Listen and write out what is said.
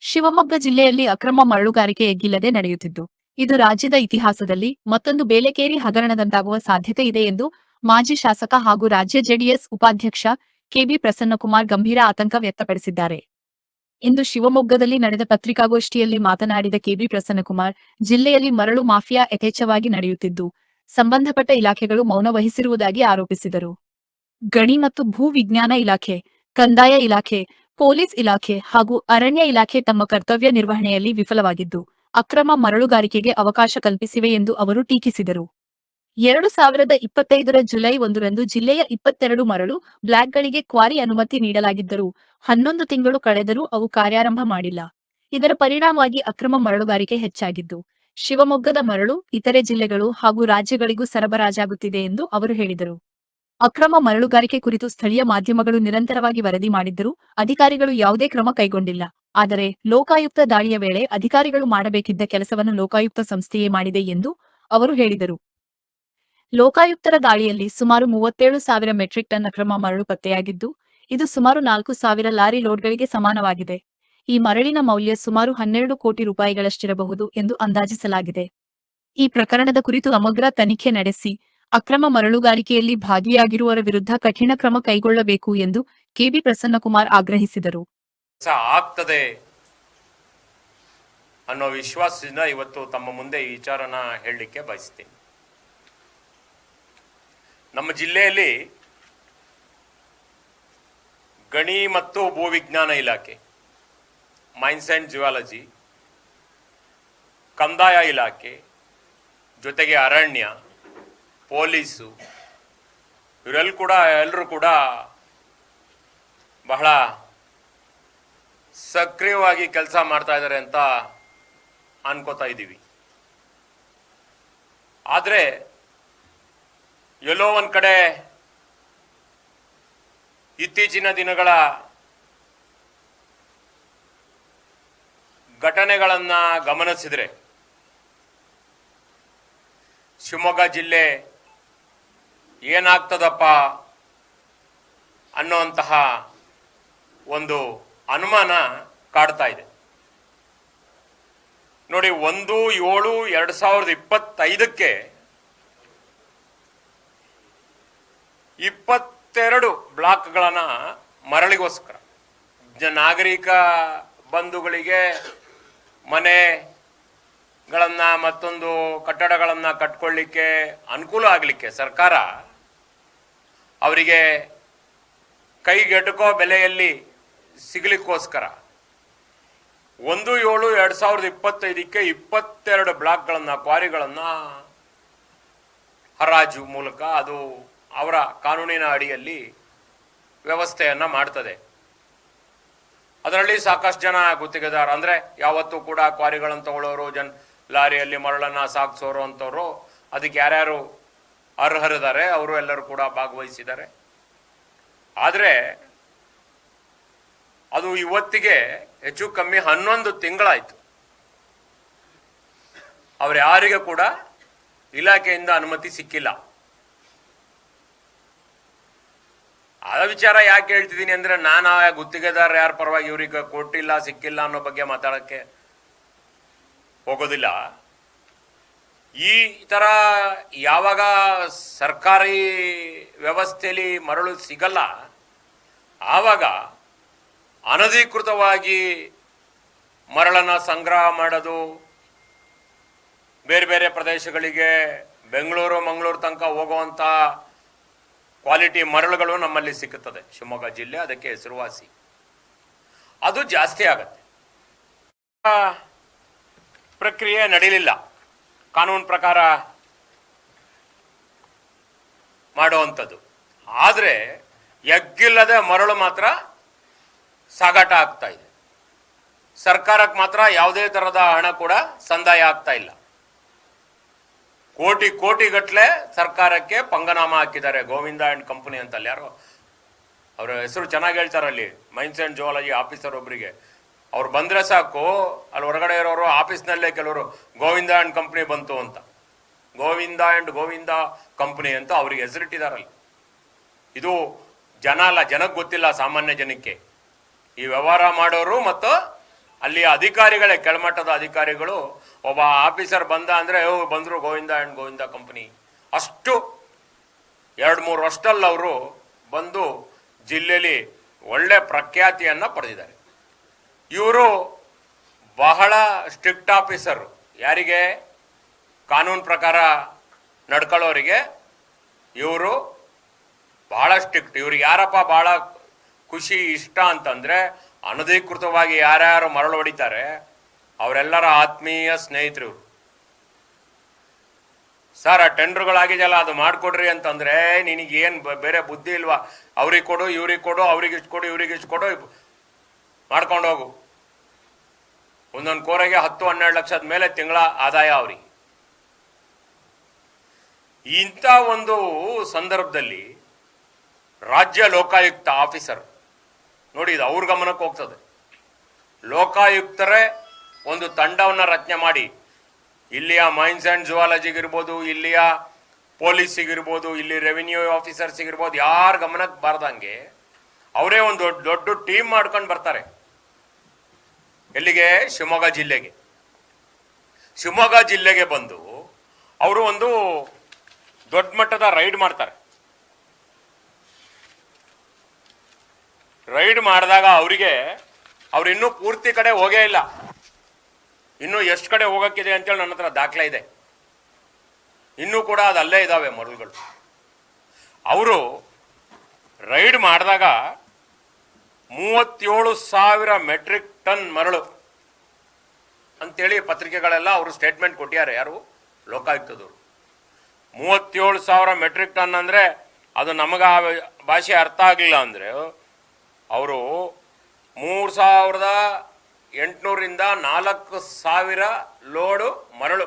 ಶಿವಮೊಗ್ಗ ಜಿಲ್ಲೆಯಲ್ಲಿ ಅಕ್ರಮ ಮರಳುಗಾರಿಕೆ ಎಗ್ಗಿಲ್ಲದೆ ನಡೆಯುತ್ತಿದ್ದು, ಇದು ರಾಜ್ಯದ ಇತಿಹಾಸದಲ್ಲಿ ಮತ್ತೊಂದು ಬೇಲೆಕೇರಿ ಹಗರಣದಂತಾಗುವ ಸಾಧ್ಯತೆ ಇದೆ ಎಂದು ಮಾಜಿ ಶಾಸಕ ಹಾಗೂ ರಾಜ್ಯ ಜೆಡಿಎಸ್ ಉಪಾಧ್ಯಕ್ಷ ಕೆಬಿ ಪ್ರಸನ್ನಕುಮಾರ್ ಗಂಭೀರ ಆತಂಕ ವ್ಯಕ್ತಪಡಿಸಿದ್ದಾರೆ. ಇಂದು ಶಿವಮೊಗ್ಗದಲ್ಲಿ ನಡೆದ ಪತ್ರಿಕಾಗೋಷ್ಠಿಯಲ್ಲಿ ಮಾತನಾಡಿದ ಕೆಬಿ ಪ್ರಸನ್ನಕುಮಾರ್, ಜಿಲ್ಲೆಯಲ್ಲಿ ಮರಳು ಮಾಫಿಯಾ ಯಥೇಚ್ಛವಾಗಿ ನಡೆಯುತ್ತಿದ್ದು, ಸಂಬಂಧಪಟ್ಟ ಇಲಾಖೆಗಳು ಮೌನ ವಹಿಸಿರುವುದಾಗಿ ಆರೋಪಿಸಿದರು. ಗಣಿ ಮತ್ತು ಭೂ ವಿಜ್ಞಾನ ಇಲಾಖೆ, ಕಂದಾಯ ಇಲಾಖೆ, ಪೊಲೀಸ್ ಇಲಾಖೆ ಹಾಗೂ ಅರಣ್ಯ ಇಲಾಖೆ ತಮ್ಮ ಕರ್ತವ್ಯ ನಿರ್ವಹಣೆಯಲ್ಲಿ ವಿಫಲವಾಗಿದ್ದು, ಅಕ್ರಮ ಮರಳುಗಾರಿಕೆಗೆ ಅವಕಾಶ ಕಲ್ಪಿಸಿವೆ ಎಂದು ಅವರು ಟೀಕಿಸಿದರು. 2025ರ ಜುಲೈ 1ರಂದು ಜಿಲ್ಲೆಯ 22 ಮರಳು ಬ್ಲಾಕ್ಗಳಿಗೆ ಕ್ವಾರಿ ಅನುಮತಿ ನೀಡಲಾಗಿದ್ದರೂ 11 ತಿಂಗಳು ಕಳೆದರೂ ಅವು ಕಾರ್ಯಾರಂಭ ಮಾಡಿಲ್ಲ. ಇದರ ಪರಿಣಾಮವಾಗಿ ಅಕ್ರಮ ಮರಳುಗಾರಿಕೆ ಹೆಚ್ಚಾಗಿದ್ದು, ಶಿವಮೊಗ್ಗದ ಮರಳು ಇತರೆ ಜಿಲ್ಲೆಗಳು ಹಾಗೂ ರಾಜ್ಯಗಳಿಗೂ ಸರಬರಾಜಾಗುತ್ತಿದೆ ಎಂದು ಅವರು ಹೇಳಿದರು. ಅಕ್ರಮ ಮರಳುಗಾರಿಕೆ ಕುರಿತು ಸ್ಥಳೀಯ ಮಾಧ್ಯಮಗಳು ನಿರಂತರವಾಗಿ ವರದಿ ಮಾಡಿದ್ದರೂ ಅಧಿಕಾರಿಗಳು ಯಾವುದೇ ಕ್ರಮ ಕೈಗೊಂಡಿಲ್ಲ. ಆದರೆ ಲೋಕಾಯುಕ್ತ ದಾಳಿಯ ವೇಳೆ ಅಧಿಕಾರಿಗಳು ಮಾಡಬೇಕಿದ್ದ ಕೆಲಸವನ್ನು ಲೋಕಾಯುಕ್ತ ಸಂಸ್ಥೆಯೇ ಮಾಡಿದೆ ಎಂದು ಅವರು ಹೇಳಿದರು. ಲೋಕಾಯುಕ್ತರ ದಾಳಿಯಲ್ಲಿ ಸುಮಾರು 37,000 ಮೆಟ್ರಿಕ್ ಟನ್ ಅಕ್ರಮ ಮರಳು ಪತ್ತೆಯಾಗಿದ್ದು, ಇದು ಸುಮಾರು 4,000 ಲಾರಿ ಲೋಡ್ಗಳಿಗೆ ಸಮಾನವಾಗಿದೆ. ಈ ಮರಳಿನ ಮೌಲ್ಯ ಸುಮಾರು 12 ಕೋಟಿ ರೂಪಾಯಿಗಳಷ್ಟಿರಬಹುದು ಎಂದು ಅಂದಾಜಿಸಲಾಗಿದೆ. ಈ ಪ್ರಕರಣದ ಕುರಿತು ಸಮಗ್ರ ತನಿಖೆ ನಡೆಸಿ ಅಕ್ರಮ ಮರಳುಗಾರಿಕೆಯಲ್ಲಿ ಭಾಗಿಯಾಗಿರುವವರ ವಿರುದ್ಧ ಕಠಿಣ ಕ್ರಮ ಕೈಗೊಳ್ಳಬೇಕು ಎಂದು ಕೆಬಿ ಪ್ರಸನ್ನಕುಮಾರ್ ಆಗ್ರಹಿಸಿದರು. ಆಗ್ತದೆ ಅನ್ನೋ ವಿಶ್ವಾಸದಿಂದ ಇವತ್ತು ತಮ್ಮ ಮುಂದೆ ಈ ವಿಚಾರನ ಹೇಳಲಿಕ್ಕೆ ಬಯಸ್ತೀನಿ. ನಮ್ಮ ಜಿಲ್ಲೆಯಲ್ಲಿ ಗಣಿ ಮತ್ತು ಭೂವಿಜ್ಞಾನ ಇಲಾಖೆ, ಮೈನ್ಸ್ ಅಂಡ್ ಜಿಯಾಲಜಿ, ಕಂದಾಯ ಇಲಾಖೆ, ಜೊತೆಗೆ ಅರಣ್ಯ, ಪೊಲೀಸು ಎಲ್ಲರೂ ಕೂಡ ಬಹಳ ಸಕ್ರಿಯವಾಗಿ ಕೆಲಸ ಮಾಡ್ತಾ ಇದ್ದಾರೆ ಅಂತ ಅನ್ಕೋತಾ ಇದ್ದೀವಿ. ಆದರೆ ಎಲ್ಲೋ ಒಂದು ಕಡೆ ಇತ್ತೀಚಿನ ದಿನಗಳ ಘಟನೆಗಳನ್ನು ಗಮನಿಸಿದರೆ ಶಿವಮೊಗ್ಗ ಜಿಲ್ಲೆ ಏನಾಗ್ತದಪ್ಪ ಅನ್ನುವಂತಹ ಒಂದು ಅನುಮಾನ ಕಾಡ್ತಾ ಇದೆ. ನೋಡಿ, 1/7/2025ಕ್ಕೆ 22 ಬ್ಲಾಕ್ಗಳನ್ನು ಮರಳಿಗೋಸ್ಕರ ನಾಗರಿಕ ಬಂಧುಗಳಿಗೆ ಮನೆಗಳನ್ನು ಮತ್ತೊಂದು ಕಟ್ಟಡಗಳನ್ನು ಕಟ್ಕೊಳ್ಳಿಕ್ಕೆ ಅನುಕೂಲ ಆಗಲಿಕ್ಕೆ ಸರ್ಕಾರ ಅವರಿಗೆ ಕೈಗೆಟುಕೋ ಬೆಲೆಯಲ್ಲಿ ಸಿಗಲಿಕ್ಕೋಸ್ಕರ 1/7/2025ಕ್ಕೆ 22 ಬ್ಲಾಕ್ಗಳನ್ನು, ಕ್ವಾರಿಗಳನ್ನು ಹರಾಜು ಮೂಲಕ ಅದು ಅವರ ಕಾನೂನಿನ ಅಡಿಯಲ್ಲಿ ವ್ಯವಸ್ಥೆಯನ್ನು ಮಾಡ್ತದೆ. ಅದರಲ್ಲಿ ಸಾಕಷ್ಟು ಜನ ಗುತ್ತಿಗೆದಾರ, ಅಂದರೆ ಯಾವತ್ತೂ ಕೂಡ ಕ್ವಾರಿಗಳನ್ನು ತಗೊಳ್ಳೋರು, ಲಾರಿಯಲ್ಲಿ ಮರಳನ್ನು ಸಾಗಿಸೋರು ಅಂಥವ್ರು, ಅದಕ್ಕೆ ಯಾರ್ಯಾರು ಅರ್ಹರಿದ್ದಾರೆ ಅವರು ಎಲ್ಲರೂ ಕೂಡ ಭಾಗವಹಿಸಿದ್ದಾರೆ. ಆದರೆ ಅದು ಇವತ್ತಿಗೆ ಹೆಚ್ಚು ಕಮ್ಮಿ 11 ತಿಂಗಳಾಯಿತು. ಅವ್ರು ಯಾರಿಗೆ ಕೂಡ ಇಲಾಖೆಯಿಂದ ಅನುಮತಿ ಸಿಕ್ಕಿಲ್ಲ. ಆ ವಿಚಾರ ಯಾಕೆ ಹೇಳ್ತಿದ್ದೀನಿ ಅಂದರೆ, ನಾನು ಆ ಗುತ್ತಿಗೆದಾರ ಯಾರ ಪರವಾಗಿ ಇವ್ರಿಗೆ ಕೊಟ್ಟಿಲ್ಲ ಸಿಕ್ಕಿಲ್ಲ ಅನ್ನೋ ಬಗ್ಗೆ ಮಾತಾಡೋಕ್ಕೆ ಹೋಗೋದಿಲ್ಲ. ಈ ಥರ ಯಾವಾಗ ಸರ್ಕಾರಿ ವ್ಯವಸ್ಥೆಯಲ್ಲಿ ಮರಳು ಸಿಗಲ್ಲ, ಆವಾಗ ಅನಧಿಕೃತವಾಗಿ ಮರಳನ್ನು ಸಂಗ್ರಹ ಮಾಡೋದು, ಬೇರೆ ಬೇರೆ ಪ್ರದೇಶಗಳಿಗೆ ಬೆಂಗಳೂರು ಮಂಗಳೂರು ತನಕ ಹೋಗುವಂಥ ಕ್ವಾಲಿಟಿ ಮರಳುಗಳು ನಮ್ಮಲ್ಲಿ ಸಿಕ್ಕುತ್ತದೆ. ಶಿವಮೊಗ್ಗ ಜಿಲ್ಲೆ ಅದಕ್ಕೆ ಹೆಸರುವಾಸಿ. ಅದು ಜಾಸ್ತಿ ಆಗತ್ತೆ. ಪ್ರಕ್ರಿಯೆ ನಡೀಲಿಲ್ಲ, ಕಾನೂನು ಪ್ರಕಾರ ಮಾಡುವಂಥದ್ದು. ಆದರೆ ಎಗ್ಗಿಲ್ಲದೆ ಮರಳು ಮಾತ್ರ ಸಾಗಾಟ ಆಗ್ತಾ ಇದೆ. ಸರ್ಕಾರಕ್ಕೆ ಮಾತ್ರ ಯಾವುದೇ ಥರದ ಹಣ ಕೂಡ ಸಂದಾಯ ಆಗ್ತಾ ಇಲ್ಲ. ಕೋಟಿ ಗಟ್ಟಲೆ ಸರ್ಕಾರಕ್ಕೆ ಪಂಗನಾಮ ಹಾಕಿದ್ದಾರೆ. ಗೋವಿಂದ ಅಂಡ್ ಕಂಪನಿ ಅಂತಲ್ಲಿ ಯಾರೋ ಅವರ ಹೆಸರು ಚೆನ್ನಾಗಿ ಹೇಳ್ತಾರಲ್ಲಿ, ಮೈನ್ಸ್ ಅಂಡ್ ಜಿಯಾಲಜಿ ಆಫೀಸರ್ ಒಬ್ಬರಿಗೆ ಅವ್ರು ಬಂದರೆ ಸಾಕು, ಅಲ್ಲಿ ಹೊರಗಡೆ ಇರೋರು ಆಫೀಸ್ನಲ್ಲೇ ಕೆಲವರು ಗೋವಿಂದ ಅಂಡ್ ಕಂಪ್ನಿ ಬಂತು ಅಂತ, ಗೋವಿಂದ ಕಂಪ್ನಿ ಅಂತ ಅವ್ರಿಗೆ ಹೆಸರಿಟ್ಟಿದಾರಲ್ಲಿ. ಇದು ಜನ ಅಲ್ಲ, ಜನಕ್ಕೆ ಗೊತ್ತಿಲ್ಲ, ಸಾಮಾನ್ಯ ಜನಕ್ಕೆ. ಈ ವ್ಯವಹಾರ ಮಾಡೋರು ಮತ್ತು ಅಲ್ಲಿ ಅಧಿಕಾರಿಗಳೇ, ಕೆಳಮಟ್ಟದ ಅಧಿಕಾರಿಗಳು, ಒಬ್ಬ ಆಫೀಸರ್ ಬಂದ ಅಂದರೆ ಬಂದರು ಗೋವಿಂದ ಆ್ಯಂಡ್ ಗೋವಿಂದ ಕಂಪನಿ. ಅಷ್ಟು 2-3 ವರ್ಷದಲ್ಲಿ ಅವರು ಬಂದು ಜಿಲ್ಲೆಯಲ್ಲಿ ಒಳ್ಳೆ ಪ್ರಖ್ಯಾತಿಯನ್ನು ಪಡೆದಿದ್ದಾರೆ. ಇವರು ಬಹಳ ಸ್ಟ್ರಿಕ್ಟ್ ಆಫೀಸರು. ಯಾರಿಗೆ? ಕಾನೂನು ಪ್ರಕಾರ ನಡ್ಕೊಳ್ಳೋರಿಗೆ ಇವರು ಬಹಳ ಸ್ಟ್ರಿಕ್ಟ್. ಇವ್ರಿಗೆ ಯಾರಪ್ಪ ಭಾಳ ಖುಷಿ ಇಷ್ಟ ಅಂತಂದರೆ, ಅನಧಿಕೃತವಾಗಿ ಯಾರ್ಯಾರು ಮರಳು ಹೊಡಿತಾರೆ ಅವರೆಲ್ಲರ ಆತ್ಮೀಯ ಸ್ನೇಹಿತರು ಇವರು. ಸರ್ ಆ ಟೆಂಡರ್ಗಳಾಗಿದೆಯಲ್ಲ ಅದು ಮಾಡಿಕೊಡ್ರಿ ಅಂತಂದರೆ, ನಿನಗೇನು ಬೇರೆ ಬುದ್ಧಿ ಇಲ್ವಾ? ಅವ್ರಿಗೆ ಕೊಡು, ಇವ್ರಿಗೆ ಕೊಡು, ಅವ್ರಿಗೆ ಇಷ್ಟು ಕೊಡು, ಇವ್ರಿಗೆ ಇಷ್ಟು ಕೊಡು, ಮಾಡ್ಕೊಂಡು ಹೋಗು. ಒಂದೊಂದು ಕೋರೆಗೆ 10-12 ಲಕ್ಷದ ಮೇಲೆ ತಿಂಗಳ ಆದಾಯ ಅವ್ರಿಗೆ. ಇಂಥ ಒಂದು ಸಂದರ್ಭದಲ್ಲಿ ರಾಜ್ಯ ಲೋಕಾಯುಕ್ತ ಆಫೀಸರ್ ನೋಡಿ, ಇದು ಅವ್ರ ಗಮನಕ್ಕೆ ಹೋಗ್ತದೆ. ಲೋಕಾಯುಕ್ತರೇ ಒಂದು ತಂಡವನ್ನು ರಚನೆ ಮಾಡಿ, ಇಲ್ಲಿಯ ಮೈನ್ಸ್ ಆ್ಯಂಡ್ ಜುವಾಲಜಿಗಿರ್ಬೋದು, ಇಲ್ಲಿಯ ಪೊಲೀಸಿಗಿರ್ಬೋದು, ಇಲ್ಲಿ ರೆವಿನ್ಯೂ ಆಫೀಸರ್ಸಿಗಿರ್ಬೋದು, ಯಾರ ಗಮನಕ್ಕೆ ಬಾರ್ದಂಗೆ ಅವರೇ ಒಂದು ದೊಡ್ಡ ಟೀಮ್ ಮಾಡ್ಕೊಂಡು ಬರ್ತಾರೆ. ಎಲ್ಲಿಗೆ? ಶಿವಮೊಗ್ಗ ಜಿಲ್ಲೆಗೆ. ಶಿವಮೊಗ್ಗ ಜಿಲ್ಲೆಗೆ ಬಂದು ಅವರು ಒಂದು ದೊಡ್ಡ ಮಟ್ಟದ ರೈಡ್ ಮಾಡ್ತಾರೆ. ರೈಡ್ ಮಾಡಿದಾಗ ಅವ್ರು ಇನ್ನೂ ಪೂರ್ತಿ ಕಡೆ ಹೋಗೇ ಇಲ್ಲ. ಇನ್ನೂ ಎಷ್ಟು ಕಡೆ ಹೋಗೋಕ್ಕಿದೆ ಅಂತೇಳಿ ನನ್ನ ಹತ್ರ ದಾಖಲೆ ಇದೆ. ಇನ್ನೂ ಕೂಡ ಅದು ಅಲ್ಲೇ ಇದ್ದಾವೆ ಮರಳುಗಳು. ಅವರು ರೈಡ್ ಮಾಡಿದಾಗ 37,000 ಮೆಟ್ರಿಕ್ ಟನ್ ಮರಳು ಅಂತೇಳಿ ಪತ್ರಿಕೆಗಳೆಲ್ಲ ಅವರು ಸ್ಟೇಟ್ಮೆಂಟ್ ಕೊಟ್ಟಿದ್ದಾರೆ. ಯಾರು? ಲೋಕಾಯುಕ್ತದವರು. 37,000 ಮೆಟ್ರಿಕ್ ಟನ್ ಅಂದರೆ ಅದು ನಮಗೆ ಆ ಭಾಷೆ ಅರ್ಥ ಆಗಲಿಲ್ಲ ಅಂದರೆ, ಅವರು 3,800ರಿಂದ 4,000 ಲೋಡು ಮರಳು